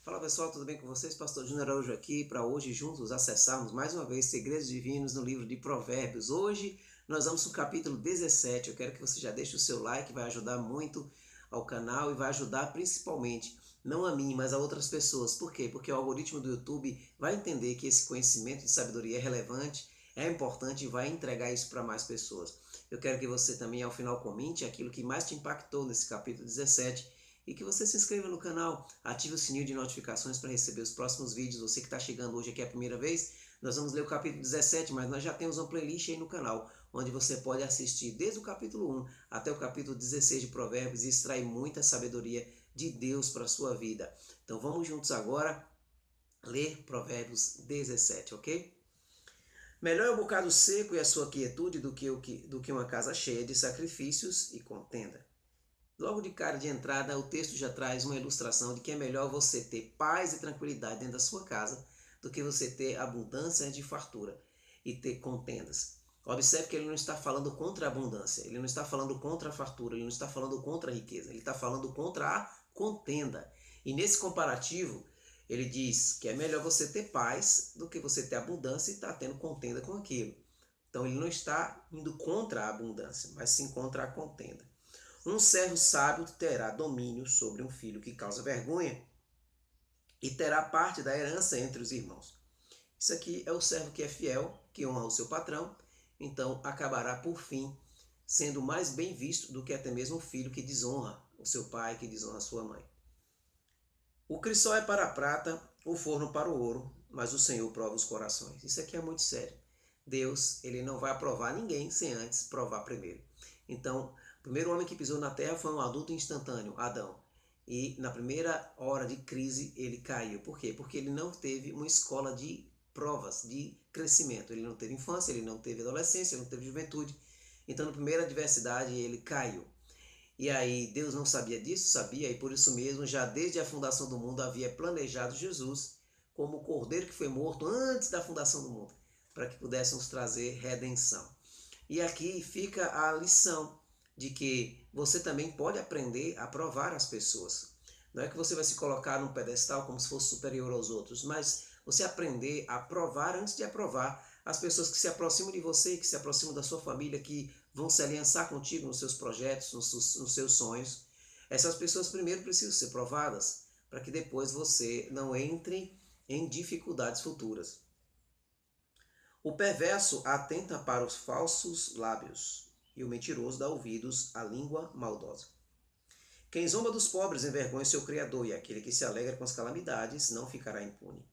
Fala pessoal, tudo bem com vocês? Pastor Júnior Araújo aqui para hoje juntos acessarmos mais uma vez Segredos Divinos no livro de Provérbios. Hoje nós vamos no capítulo 17. Eu quero que você já deixe o seu like, vai ajudar muito ao canal e vai ajudar principalmente, não a mim, mas a outras pessoas. Por quê? Porque o algoritmo do YouTube vai entender que esse conhecimento de sabedoria é relevante, é importante e vai entregar isso para mais pessoas. Eu quero que você também ao final comente aquilo que mais te impactou nesse capítulo 17 e que você se inscreva no canal, ative o sininho de notificações para receber os próximos vídeos. Você que está chegando hoje aqui a primeira vez, nós vamos ler o capítulo 17, mas nós já temos uma playlist aí no canal, onde você pode assistir desde o capítulo 1 até o capítulo 16 de Provérbios e extrair muita sabedoria de Deus para a sua vida. Então vamos juntos agora ler Provérbios 17, ok? Melhor é o bocado seco e a sua quietude do que uma casa cheia de sacrifícios e contenda. Logo de cara de entrada, o texto já traz uma ilustração de que é melhor você ter paz e tranquilidade dentro da sua casa do que você ter abundância de fartura e ter contendas. Observe que ele não está falando contra a abundância, ele não está falando contra a fartura, ele não está falando contra a riqueza, ele está falando contra a contenda. E nesse comparativo, ele diz que é melhor você ter paz do que você ter abundância e estar tendo contenda com aquilo. Então ele não está indo contra a abundância, mas sim contra a contenda. Um servo sábio terá domínio sobre um filho que causa vergonha e terá parte da herança entre os irmãos. Isso aqui é o servo que é fiel, que honra o seu patrão, então acabará por fim sendo mais bem visto do que até mesmo o filho que desonra o seu pai, que desonra a sua mãe. O crisol é para a prata, o forno para o ouro, mas o Senhor prova os corações. Isso aqui é muito sério. Deus, ele não vai aprovar ninguém sem antes provar primeiro. Então, o primeiro homem que pisou na terra foi um adulto instantâneo, Adão. E na primeira hora de crise ele caiu. Por quê? Porque ele não teve uma escola de provas, de crescimento. Ele não teve infância, ele não teve adolescência, ele não teve juventude. Então, na primeira adversidade, ele caiu. E aí, Deus não sabia disso? Sabia, e por isso mesmo, já desde a fundação do mundo, havia planejado Jesus como o cordeiro que foi morto antes da fundação do mundo, para que pudéssemos trazer redenção. E aqui fica a lição de que você também pode aprender a provar as pessoas. Não é que você vai se colocar num pedestal como se fosse superior aos outros, mas você aprender a provar antes de aprovar as pessoas que se aproximam de você, que se aproximam da sua família, que vão se aliançar contigo nos seus projetos, nos seus sonhos. Essas pessoas primeiro precisam ser provadas, para que depois você não entre em dificuldades futuras. O perverso atenta para os falsos lábios, e o mentiroso dá ouvidos à língua maldosa. Quem zomba dos pobres envergonha seu Criador, e aquele que se alegra com as calamidades não ficará impune.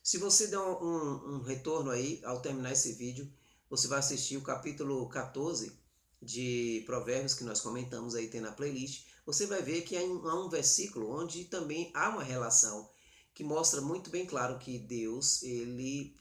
Se você der um retorno aí, ao terminar esse vídeo, você vai assistir o capítulo 14 de Provérbios, que nós comentamos aí, tem na playlist. Você vai ver que há um versículo onde também há uma relação que mostra muito bem claro que Deus, ele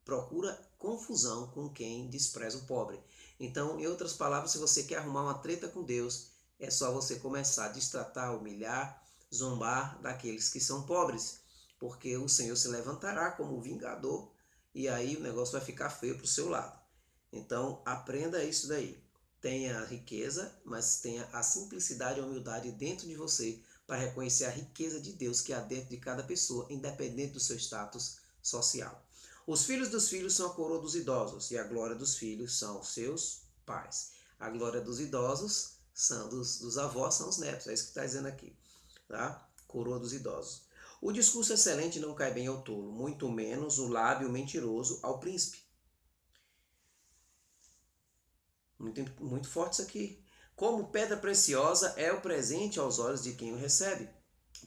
procura confusão com quem despreza o pobre. Então, em outras palavras, se você quer arrumar uma treta com Deus, é só você começar a destratar, humilhar, zombar daqueles que são pobres, porque o Senhor se levantará como vingador e aí o negócio vai ficar feio para o seu lado. Então, aprenda isso daí. Tenha riqueza, mas tenha a simplicidade e a humildade dentro de você para reconhecer a riqueza de Deus que há dentro de cada pessoa, independente do seu status social. Os filhos dos filhos são a coroa dos idosos, e a glória dos filhos são os seus pais. A glória dos idosos são dos avós, são os netos, é isso que está dizendo aqui. Tá? Coroa dos idosos. O discurso excelente não cai bem ao tolo, muito menos o lábio mentiroso ao príncipe. Muito forte isso aqui. Como pedra preciosa é o presente aos olhos de quem o recebe.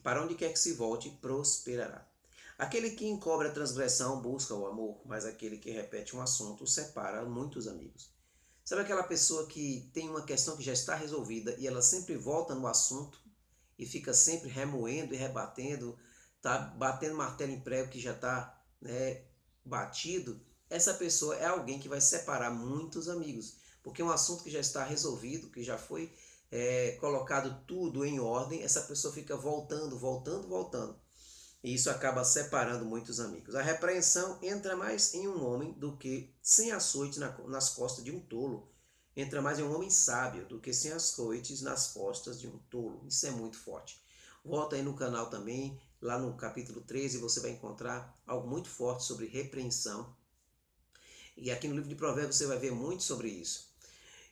Para onde quer que se volte, prosperará. Aquele que encobre a transgressão busca o amor, mas aquele que repete um assunto separa muitos amigos. Sabe aquela pessoa que tem uma questão que já está resolvida e ela sempre volta no assunto e fica sempre remoendo e rebatendo, tá batendo martelo em prego que já está, né, batido? Essa pessoa é alguém que vai separar muitos amigos, porque um assunto que já está resolvido, que já foi colocado tudo em ordem, essa pessoa fica voltando, voltando, voltando. E isso acaba separando muitos amigos. A repreensão entra mais em um homem do que sem açoite nas costas de um tolo. Entra mais em um homem sábio do que sem açoites nas costas de um tolo. Isso é muito forte. Volta aí no canal também, Lá no capítulo 13 você vai encontrar algo muito forte sobre repreensão. E aqui no livro de Provérbios você vai ver muito sobre isso.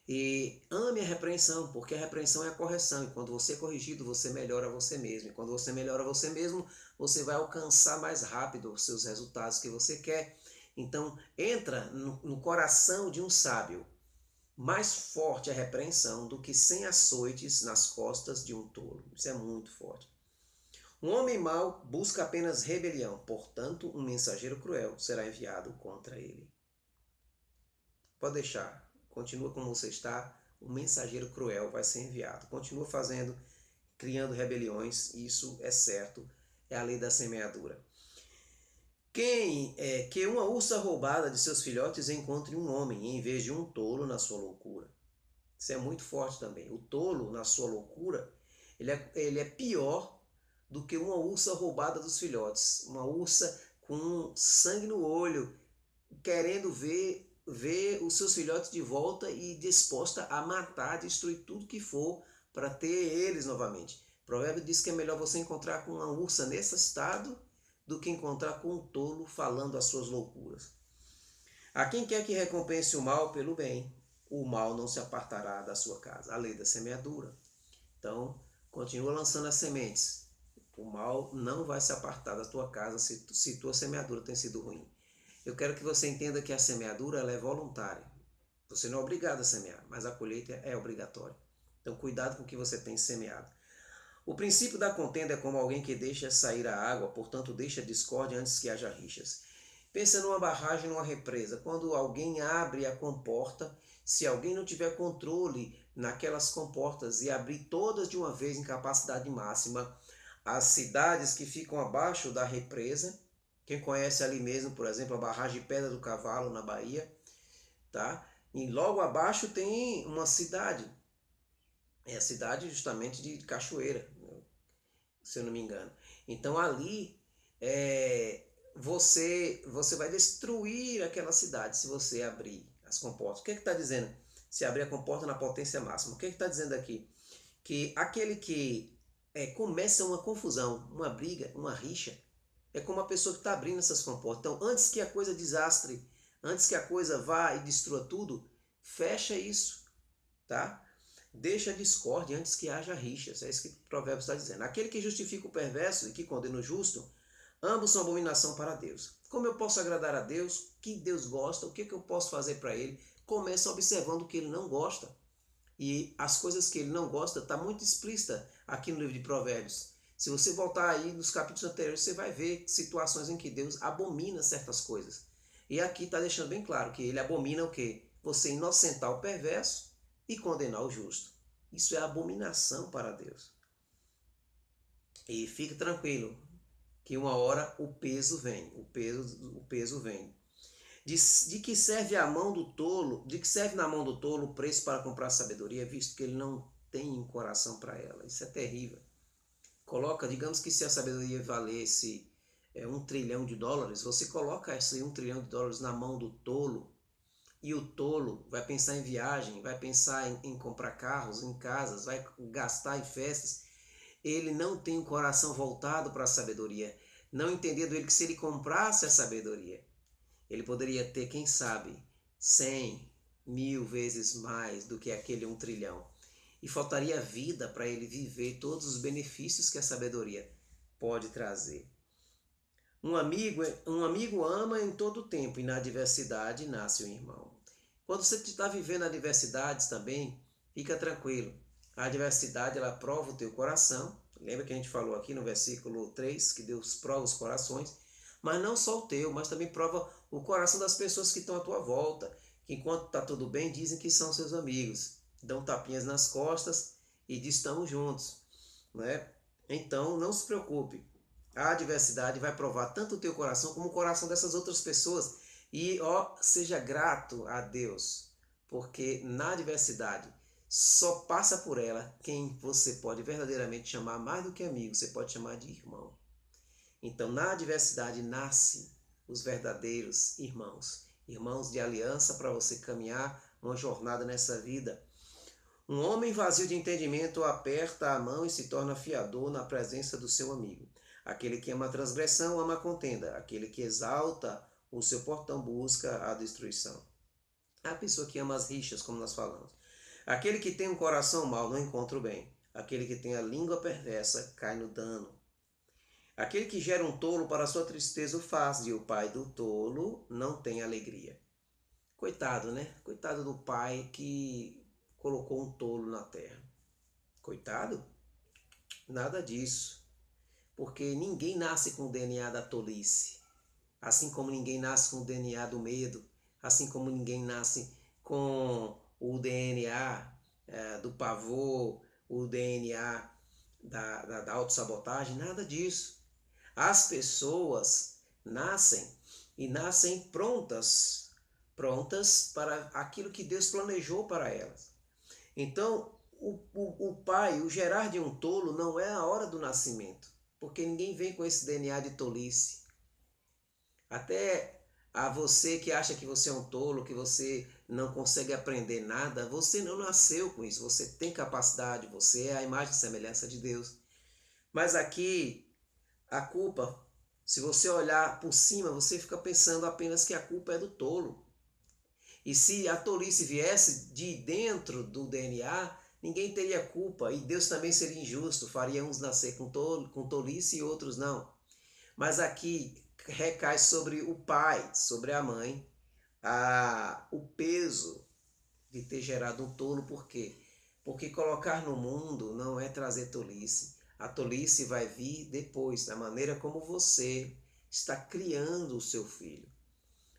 E ame a repreensão, porque a repreensão é a correção. E quando você é corrigido, você melhora você mesmo. E quando você melhora você mesmo, você vai alcançar mais rápido os seus resultados que você quer. Então, entra no coração de um sábio. Mais forte a repreensão do que 100 açoites nas costas de um tolo. Isso é muito forte. Um homem mau busca apenas rebelião, portanto, um mensageiro cruel será enviado contra ele. Pode deixar, continua como você está, um mensageiro cruel vai ser enviado. Continua fazendo, criando rebeliões, isso é certo, é a lei da semeadura. Que uma ursa roubada de seus filhotes encontre um homem, em vez de um tolo na sua loucura. Isso é muito forte também. O tolo, na sua loucura, ele é pior do que uma ursa roubada dos filhotes. Uma ursa com sangue no olho, querendo ver os seus filhotes de volta e disposta a matar, destruir tudo que for para ter eles novamente. O provérbio diz que é melhor você encontrar com uma ursa nesse estado do que encontrar com um tolo falando as suas loucuras. A quem quer que recompense o mal pelo bem, o mal não se apartará da sua casa. A lei da semeadura. Então, continua lançando as sementes. O mal não vai se apartar da tua casa se tua semeadura tem sido ruim. Eu quero que você entenda que a semeadura ela é voluntária. Você não é obrigado a semear, mas a colheita é obrigatória. Então, cuidado com o que você tem semeado. O princípio da contenda é como alguém que deixa sair a água, portanto, deixa a discórdia antes que haja rixas. Pensa numa barragem, numa represa. Quando alguém abre a comporta, se alguém não tiver controle naquelas comportas e abrir todas de uma vez em capacidade máxima, as cidades que ficam abaixo da represa, quem conhece ali mesmo, por exemplo, a barragem de Pedra do Cavalo, na Bahia, tá? E logo abaixo tem uma cidade. É a cidade justamente de Cachoeira, se eu não me engano. Então ali você vai destruir aquela cidade se você abrir as comportas. O que está dizendo? Se abrir a comporta na potência máxima. O que está dizendo aqui? Que aquele que começa uma confusão, uma briga, uma rixa, é como a pessoa que está abrindo essas comportas. Então, antes que a coisa desastre, antes que a coisa vá e destrua tudo, fecha isso, tá? Deixa a discórdia antes que haja rixas. É isso que o provérbio está dizendo. Aquele que justifica o perverso e que condena o justo, ambos são abominação para Deus. Como eu posso agradar a Deus? O que Deus gosta? O que eu posso fazer para Ele? Começa observando o que Ele não gosta. E as coisas que Ele não gosta está muito explícita aqui no livro de Provérbios. Se você voltar aí nos capítulos anteriores, você vai ver situações em que Deus abomina certas coisas. E aqui está deixando bem claro que Ele abomina o quê? Você inocentar o perverso e condenar o justo. Isso é abominação para Deus. E fique tranquilo, que uma hora o peso vem, o peso vem. De que serve a mão do tolo, de que serve na mão do tolo o preço para comprar sabedoria, visto que ele não tem um coração para ela. Isso é terrível. Coloca, digamos que se a sabedoria valesse $1 trilhão, você coloca esse $1 trilhão na mão do tolo, e o tolo vai pensar em viagem, vai pensar em comprar carros, em casas, vai gastar em festas. Ele não tem um coração voltado para a sabedoria. Não entendendo ele que se ele comprasse a sabedoria, ele poderia ter, quem sabe, 100, 1000 vezes mais do que aquele 1 trilhão. E faltaria vida para ele viver todos os benefícios que a sabedoria pode trazer. Um amigo ama em todo tempo, e na adversidade nasce um irmão. Quando você está vivendo adversidades também, fica tranquilo. A adversidade, ela prova o teu coração. Lembra que a gente falou aqui no versículo 3, que Deus prova os corações, mas não só o teu, mas também prova o coração das pessoas que estão à tua volta, que enquanto está tudo bem, dizem que são seus amigos. Dão tapinhas nas costas e dizem estamos juntos, né? Então, não se preocupe. A adversidade vai provar tanto o teu coração como o coração dessas outras pessoas. E seja grato a Deus, porque na adversidade só passa por ela quem você pode verdadeiramente chamar mais do que amigo, você pode chamar de irmão. Então, na adversidade nasce os verdadeiros irmãos, irmãos de aliança para você caminhar uma jornada nessa vida. Um homem vazio de entendimento aperta a mão e se torna fiador na presença do seu amigo. Aquele que ama a transgressão ama a contenda. Aquele que exalta o seu portão busca a destruição. A pessoa que ama as rixas, como nós falamos. Aquele que tem um coração mau não encontra o bem. Aquele que tem a língua perversa cai no dano. Aquele que gera um tolo para sua tristeza o faz, e o pai do tolo não tem alegria. Coitado, né? Coitado do pai que colocou um tolo na terra. Coitado? Nada disso. Porque ninguém nasce com o DNA da tolice. Assim como ninguém nasce com o DNA do medo. Assim como ninguém nasce com o DNA do pavor, o DNA da autossabotagem, nada disso. As pessoas nascem e nascem prontas para aquilo que Deus planejou para elas. Então, o pai, o gerar de um tolo não é a hora do nascimento, porque ninguém vem com esse DNA de tolice. Até a você que acha que você é um tolo, que você não consegue aprender nada, você não nasceu com isso, você tem capacidade, você é a imagem e semelhança de Deus. Mas aqui, a culpa, se você olhar por cima, você fica pensando apenas que a culpa é do tolo. E se a tolice viesse de dentro do DNA, ninguém teria culpa e Deus também seria injusto, faria uns nascer com tolice e outros não. Mas aqui recai sobre o pai, sobre a mãe, o peso de ter gerado um tolo. Por quê? Porque colocar no mundo não é trazer tolice. A tolice vai vir depois, da maneira como você está criando o seu filho.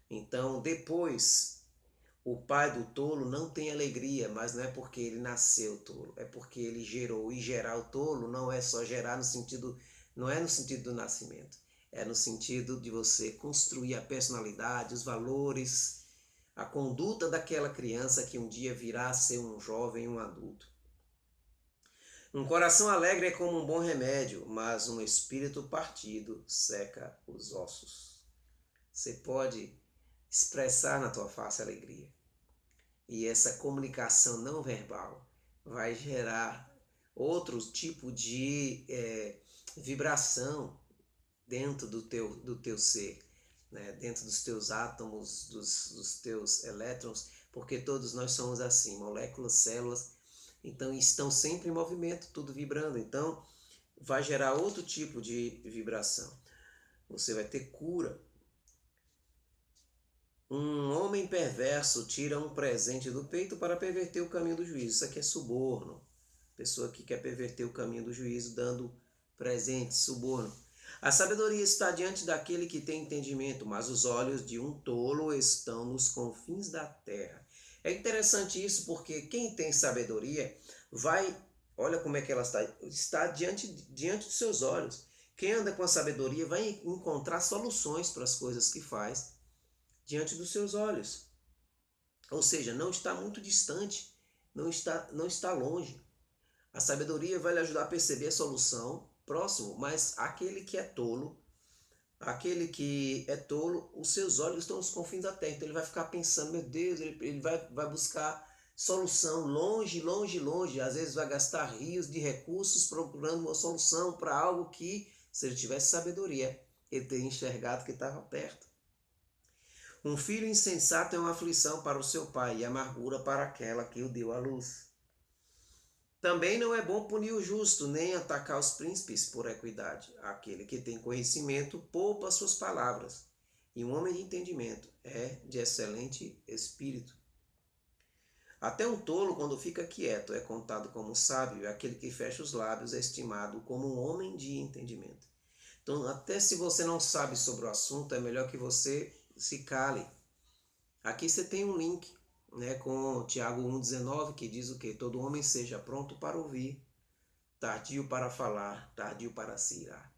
Então, depois, o pai do tolo não tem alegria, mas não é porque ele nasceu tolo, é porque ele gerou. E gerar o tolo não é só gerar no sentido, não é no sentido do nascimento, é no sentido de você construir a personalidade, os valores, a conduta daquela criança que um dia virá a ser um jovem, um adulto. Um coração alegre é como um bom remédio, mas um espírito partido seca os ossos. Você pode expressar na tua face alegria. E essa comunicação não verbal vai gerar outro tipo de vibração dentro do teu ser, né? Dentro dos teus átomos, dos teus elétrons, porque todos nós somos assim, moléculas, células, então estão sempre em movimento, tudo vibrando, então vai gerar outro tipo de vibração. Você vai ter cura. Um homem perverso tira um presente do peito para perverter o caminho do juízo. Isso aqui é suborno. Pessoa que quer perverter o caminho do juízo dando presente, suborno. A sabedoria está diante daquele que tem entendimento, mas os olhos de um tolo estão nos confins da terra. É interessante isso porque quem tem sabedoria vai, olha como é que ela está diante dos seus olhos. Quem anda com a sabedoria vai encontrar soluções para as coisas que faz diante dos seus olhos. Ou seja, não está muito distante, não está longe. A sabedoria vai lhe ajudar a perceber a solução próximo, mas aquele que é tolo, os seus olhos estão nos confins da terra. Então ele vai ficar pensando, meu Deus, ele vai buscar solução longe, longe, longe. Às vezes vai gastar rios de recursos procurando uma solução para algo que, se ele tivesse sabedoria, ele teria enxergado que estava perto. Um filho insensato é uma aflição para o seu pai e amargura para aquela que o deu à luz. Também não é bom punir o justo, nem atacar os príncipes por equidade. Aquele que tem conhecimento poupa suas palavras, e um homem de entendimento é de excelente espírito. Até um tolo, quando fica quieto, é contado como sábio, e aquele que fecha os lábios é estimado como um homem de entendimento. Então, até se você não sabe sobre o assunto, é melhor que você se cale. Aqui você tem um link, né, com Tiago 1,19, que diz o quê? Todo homem seja pronto para ouvir, tardio para falar, tardio para se irar.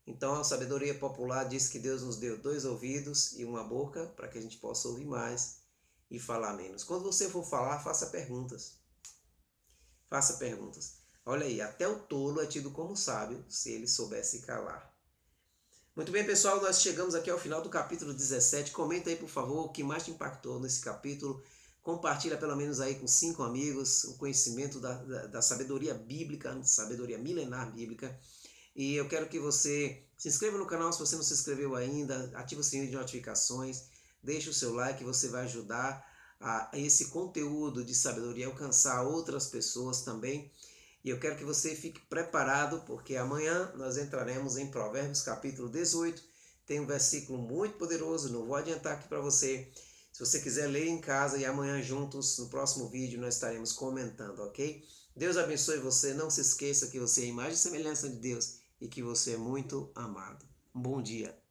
Então a sabedoria popular diz que Deus nos deu 2 ouvidos e uma boca para que a gente possa ouvir mais e falar menos. Quando você for falar, faça perguntas. Faça perguntas. Olha aí, até o tolo é tido como sábio se ele soubesse calar. Muito bem, pessoal, nós chegamos aqui ao final do capítulo 17. Comenta aí, por favor, o que mais te impactou nesse capítulo. Compartilha pelo menos aí com 5 amigos o conhecimento da sabedoria bíblica, sabedoria milenar bíblica. E eu quero que você se inscreva no canal se você não se inscreveu ainda, ative o sininho de notificações, deixe o seu like, você vai ajudar a esse conteúdo de sabedoria alcançar outras pessoas também. E eu quero que você fique preparado, porque amanhã nós entraremos em Provérbios capítulo 18. Tem um versículo muito poderoso, não vou adiantar aqui para você. Se você quiser ler em casa e amanhã juntos, no próximo vídeo, nós estaremos comentando, ok? Deus abençoe você, não se esqueça que você é a imagem e semelhança de Deus e que você é muito amado. Um bom dia.